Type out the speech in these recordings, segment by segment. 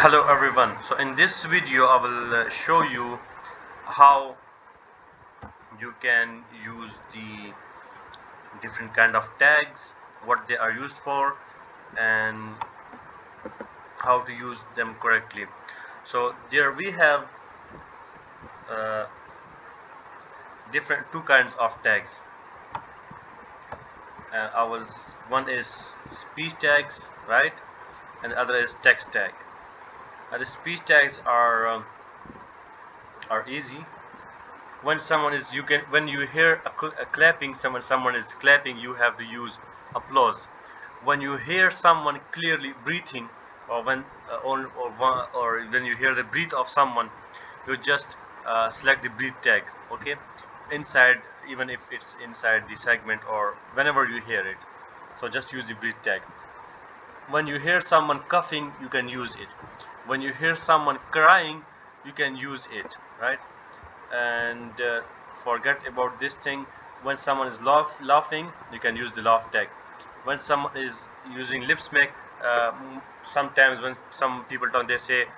Hello everyone. So in this video I will show you how you can use the different kind of tags, what they are used for, and how to use them correctly. So there we have uh, different two kinds of tags. I will one is speech tags, right, and the other is text tag. The speech tags are easy. When someone is when you hear a clapping, someone is clapping, you have to use applause. When you hear someone clearly breathing, or or when you hear the breath of someone, you just select the breath tag. Okay, inside, even if it's inside the segment or whenever you hear it, so just use the breath tag. When you hear someone coughing, you can use it. When you hear someone crying, you can use it, right? And forget about this thing. When someone is laughing, you can use the laugh tag. When someone is using lip smack, sometimes when some people talk, they say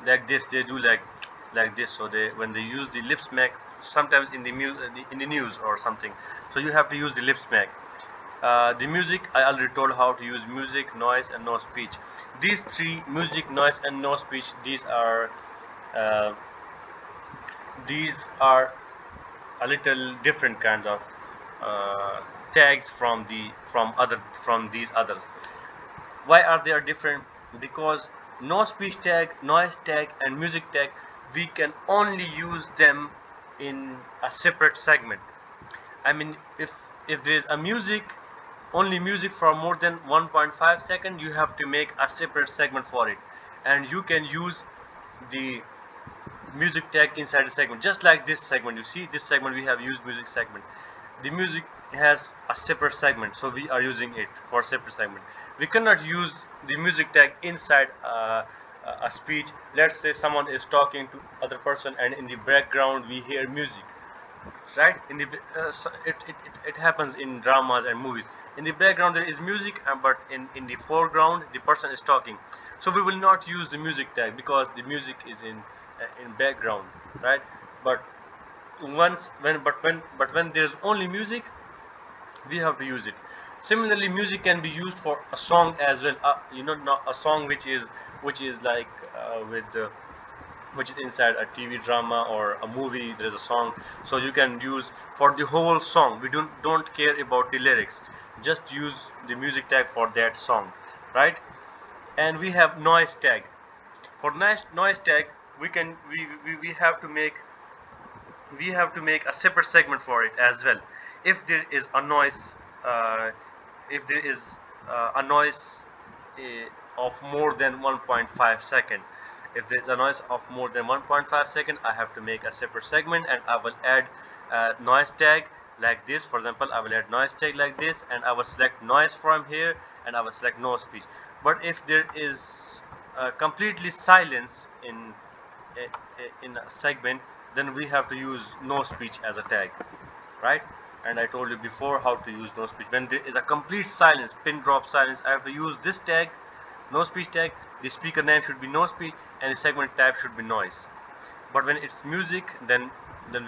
like this, they do like this. So they, when they use the lip smack, sometimes in the news or something, so you have to use the lip smack. The music, I already told how to use music, noise, and no speech. These three, music, noise, and no speech, uh, these are a little different kind of uh, tags from these others. Why are they are different? Because no speech tag, noise tag, and music tag, we can only use them in a separate segment. I mean, if there is a music, only music for more than 1.5 second, you have to make a separate segment for it, and you can use the music tag inside the segment, just like this segment. You see, this segment we have used music segment. The music has a separate segment, so we are using it for separate segment. We cannot use the music tag inside a speech. Let's say someone is talking to other person, and in the background we hear music, right? In the it happens in dramas and movies. In the background there is music, but in the foreground the person is talking. So we will not use the music tag because the music is in background, right? But when there's only music, we have to use it. Similarly, music can be used for a song as well. Not a song which is like which is inside a TV drama or a movie. There is a song, so you can use for the whole song. We don't care about the lyrics. Just use the music tag for that song, right? And we have noise tag. For noise tag, we have to make a separate segment for it as well. If there is a noise, if there is a noise of more than 1.5 second, if there is a noise of more than 1.5 second, I have to make a separate segment, and I will add noise tag like this. For example, I will add noise tag like this, and I will select noise from here, and I will select no speech. But if there is completely silence in a segment, then we have to use no speech as a tag, right? And I told you before how to use no speech. When there is a complete silence, pin drop silence, I have to use this tag, no speech tag. The speaker name should be no speech, and the segment type should be noise. But when it's music, then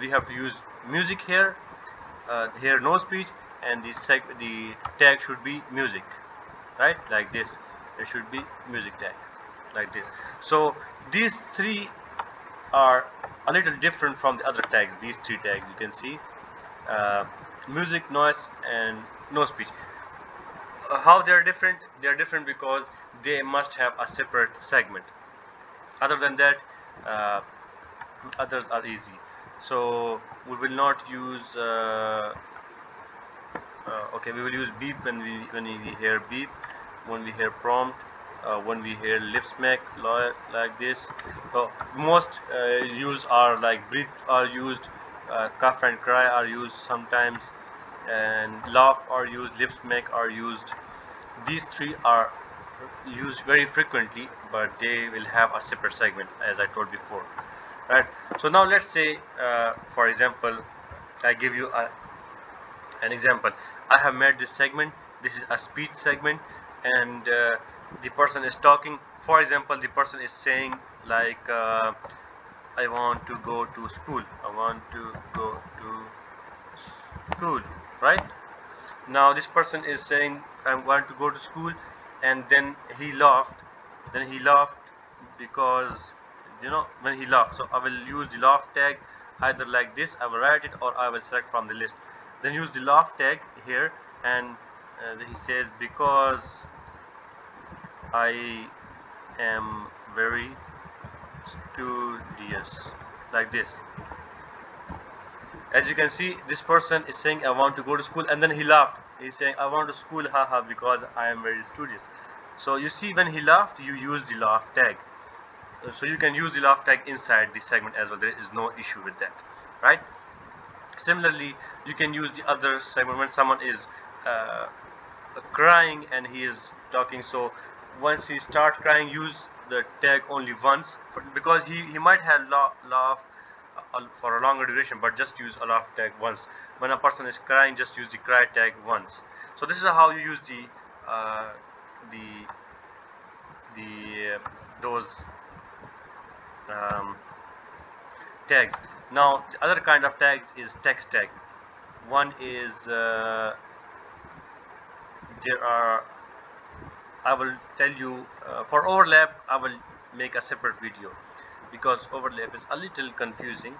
we have to use music here, here no speech, and the tag should be music, right? Like this, it should be music tag, like this. So these three are a little different from the other tags. These three tags you can see, uh, music, noise, and no speech. How they are different? They are different because they must have a separate segment. Other than that, uh, others are easy. So we will not use okay, we will use beep when we hear beep, when we hear prompt, when we hear lip smack, like this. So most use are like breathe are used, cough and cry are used sometimes, and laugh are used, lip smack are used. These three are used very frequently, but they will have a separate segment, as I told before, right? So now let's say, for example, I give you an example. I have made this segment. This is a speech segment, and the person is talking. For example, the person is saying like, I want to go to school, I want to go to school, right? Now this person is saying, I want to go to school, and then he laughed. Then he laughed because, when he laughed. So I will use the laugh tag either like this. I will write it, or I will select from the list. Then use the laugh tag here, and he says, because I am very studious, like this. As you can see, this person is saying, I want to go to school, and then he laughed. He's saying, I want to school, haha, because I am very studious. So you see, when he laughed, you use the laugh tag. So you can use the laugh tag inside the segment as well. There is no issue with that, right? Similarly, you can use the other segment when someone is uh, crying and he is talking. So once he starts crying, use the tag only once, because he might have laugh for a longer duration, but just use a laugh tag once. When a person is crying, just use the cry tag once. So this is how you use the those um, tags. Now the other kind of tags is text tag. One is there are I will tell you, for overlap I will make a separate video, because overlap is a little confusing.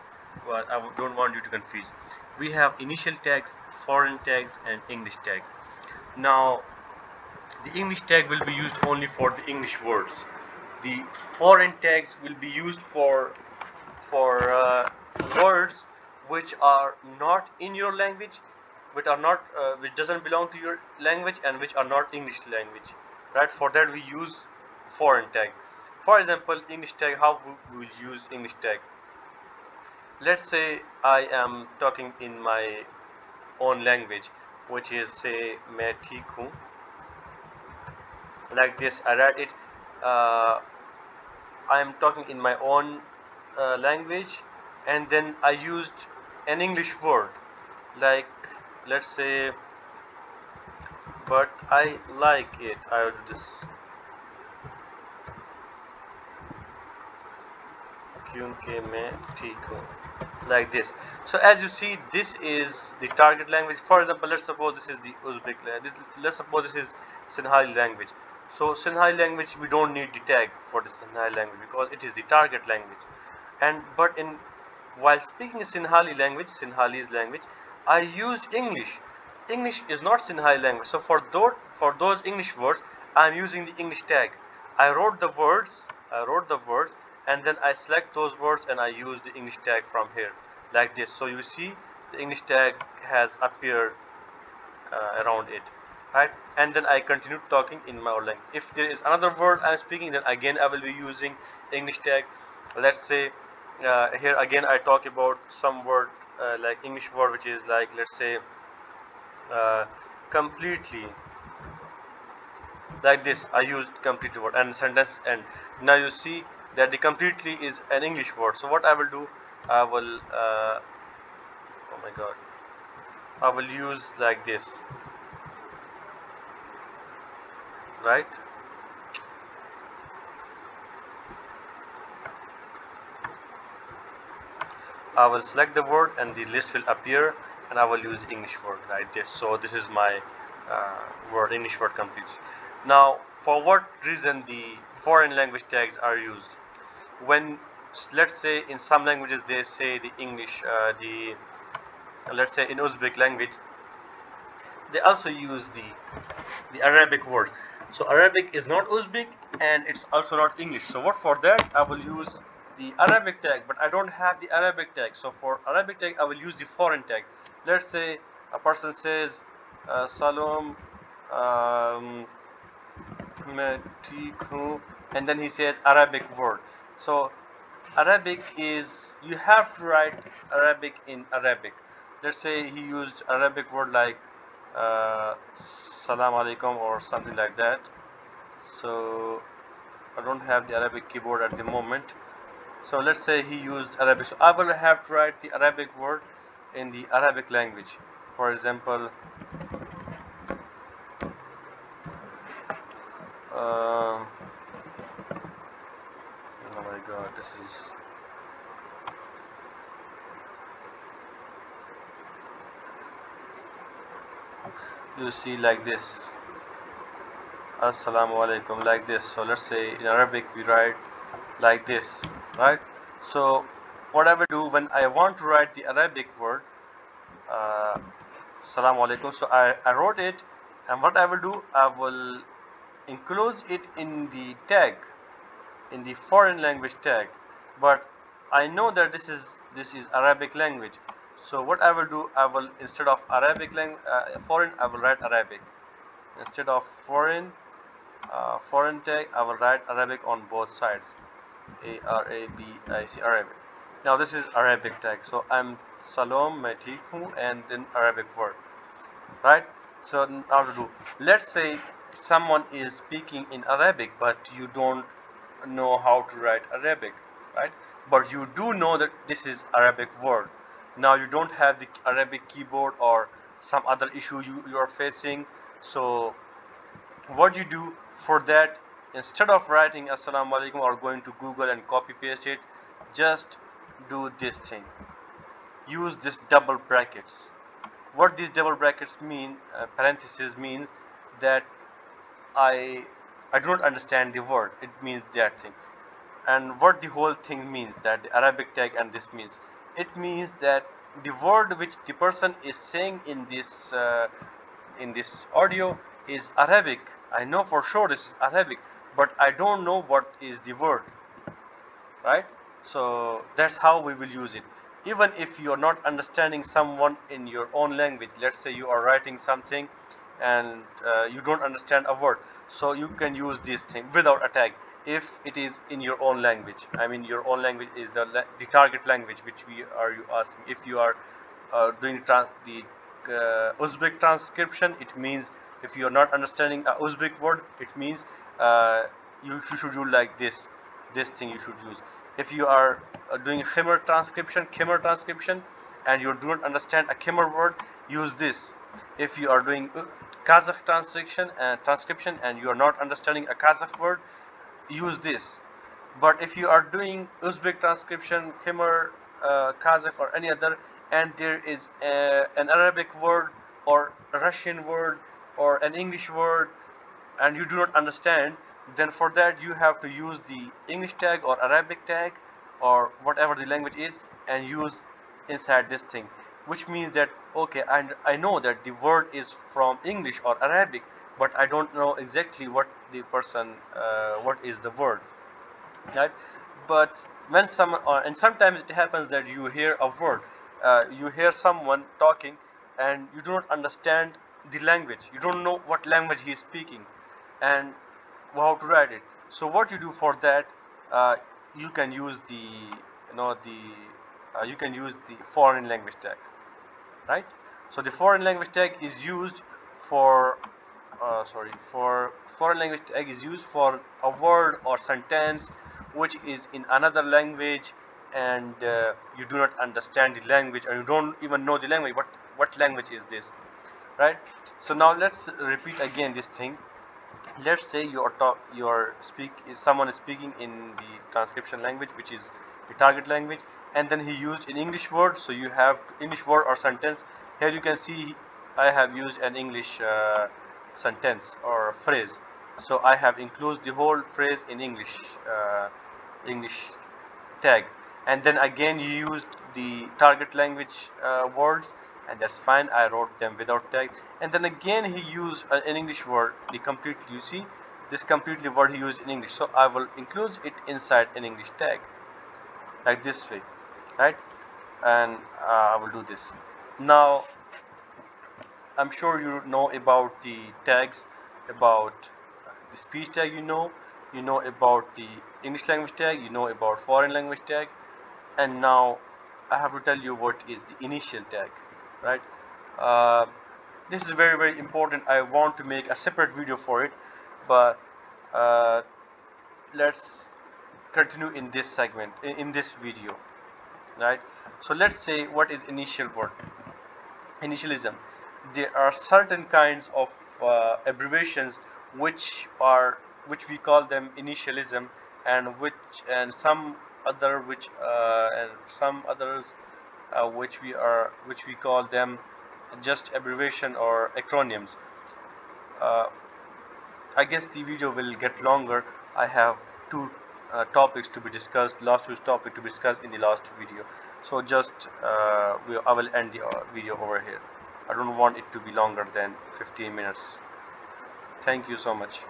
Well, don't want you to confuse. We have initial tags, foreign tags, and English tag. Now the English tag will be used only for the English words. The foreign tags will be used for words which are not in your language, which doesn't belong to your language, and which are not English language, right? For that we use foreign tag. For example, English tag, how we will use English tag. Let's say I am talking in my own language, which is, say, मैं ठीक हूँ, like this. I write it. uh, I am talking in my own language, and then I used an English word, like, let's say, but I like it. I will do this. क्योंकि मैं ठीक हूँ, like this. So as you see, this is the target language. For example, let's suppose this is the Uzbek language. Let's suppose this is Sinhali language. So Sinhali language, we don't need the tag for the Sinhali language because it is the target language. But while speaking Sinhali's language, I used English. English is not Sinhali language. So for those English words, I am using the English tag. I wrote the words, and then I select those words and I use the English tag from here, like this. So you see, the English tag has appeared around it, right? And then I continue talking in my own language. If there is another word I'm speaking, then again I will be using English tag. Let's say here again I talk about some word, like English word, which is like, let's say, uh, completely, like this. I used completely word and sentence end. Now you see that the completely is an English word. So what I will do, I will oh my god, I will use like this, right? I will select the word and the list will appear, and I will use English word like this. So this is my word, English word completely. Now, for what reason the foreign language tags are used? When, let's say, in some languages they say the English, let's say in Uzbek language, they also use the Arabic words. So Arabic is not Uzbek, and it's also not English. So what, for that I will use the Arabic tag, but I don't have the Arabic tag. So for Arabic tag I will use the foreign tag. Let's say a person says Salam, um, मैं ठीक हूँ, and then he says Arabic word. So Arabic is, you have to write Arabic in Arabic. Let's say he used Arabic word like Salam alaikum or something like that. So I don't have the Arabic keyboard at the moment. So let's say he used Arabic. So I will have to write the Arabic word in the Arabic language. For example, Um, oh my god, this is, you see like this, assalamu alaikum, like this. So let's say in Arabic we write like this, right? So what I will do when I want to write the Arabic word, uh, assalamu alaikum, so I wrote it, and what I will do, I will enclose it in the tag, in the foreign language tag, but I know that this is Arabic language. So what I will do, I will, instead of foreign, I will write Arabic. Instead of foreign tag, I will write Arabic on both sides. Arabic, Arabic. Now this is Arabic tag. So I'm Salom Matiku and then Arabic word, right? So now to do. Let's say someone is speaking in Arabic, but you don't know how to write Arabic, right? But you do know that this is Arabic word. Now you don't have the Arabic keyboard or some other issue you are facing. So what you do for that, instead of writing assalamu alaikum or going to Google and copy paste it, just do this thing. Use this double brackets. What these double brackets mean, parenthesis means that I I don't understand the word. It means that thing. And what the whole thing means, that the Arabic tag and this means, it means that the word which the person is saying in this audio is Arabic. I know for sure this is Arabic, but I don't know what is the word, right? So that's how we will use it. Even if you are not understanding someone in your own language, let's say you are writing something and you don't understand a word, so you can use this thing without a tag if it is in your own language. I mean, your own language is the target language which we are you asking. If you are doing the Uzbek transcription, it means if you are not understanding a Uzbek word, it means uh, you should do like this thing you should use. If you are doing Khmer transcription, and you don't understand a Khmer word, use this. If you are doing Kazakh transcription and you are not understanding a Kazakh word, use this. But if you are doing Uzbek transcription, Khmer, Kazakh, or any other, and there is an Arabic word or a Russian word or an English word, and you do not understand, then for that you have to use the English tag or Arabic tag or whatever the language is, and use inside this thing, which means that okay, and I know that the word is from English or Arabic, but I don't know exactly what the person what is the word, right? But when someone, and sometimes it happens that you hear a word, you hear someone talking and you do not understand the language, you don't know what language he is speaking and how to write it. So what you do for that, uh, you can use the you can use the foreign language tag, right? So the foreign language tag is used for for foreign language tag is used for a word or sentence which is in another language, and you do not understand the language, or you don't even know the language. What language is this, right? So now let's repeat again this thing. Let's say someone is speaking in the transcription language, which is the target language, and then he used an English word. So you have English word or sentence. Here you can see I have used an English sentence or phrase. So I have enclosed the whole phrase in English tag, and then again you used the target language words, and that's fine. I wrote them without tag, and then again he used an English word, the complete, you see this completely word he used in English, so I will include it inside an English tag like this way, right? And I will do this. Now I'm sure you know about the tags, about the speech tag, you know about the English language tag, you know about foreign language tag, and now I have to tell you what is the initial tag, right? uh, this is very important. I want to make a separate video for it, but uh, let's continue in this segment, in this video, right? So let's say what is initial word, initialism. There are certain kinds of abbreviations which are which we call them initialism, and some other which and some others which we call them just abbreviation or acronyms. uh, I guess the video will get longer. I have two topics to be discussed, last two topic to be discussed in the last video. So just I will end the video over here. I don't want it to be longer than 15 minutes. Thank you so much.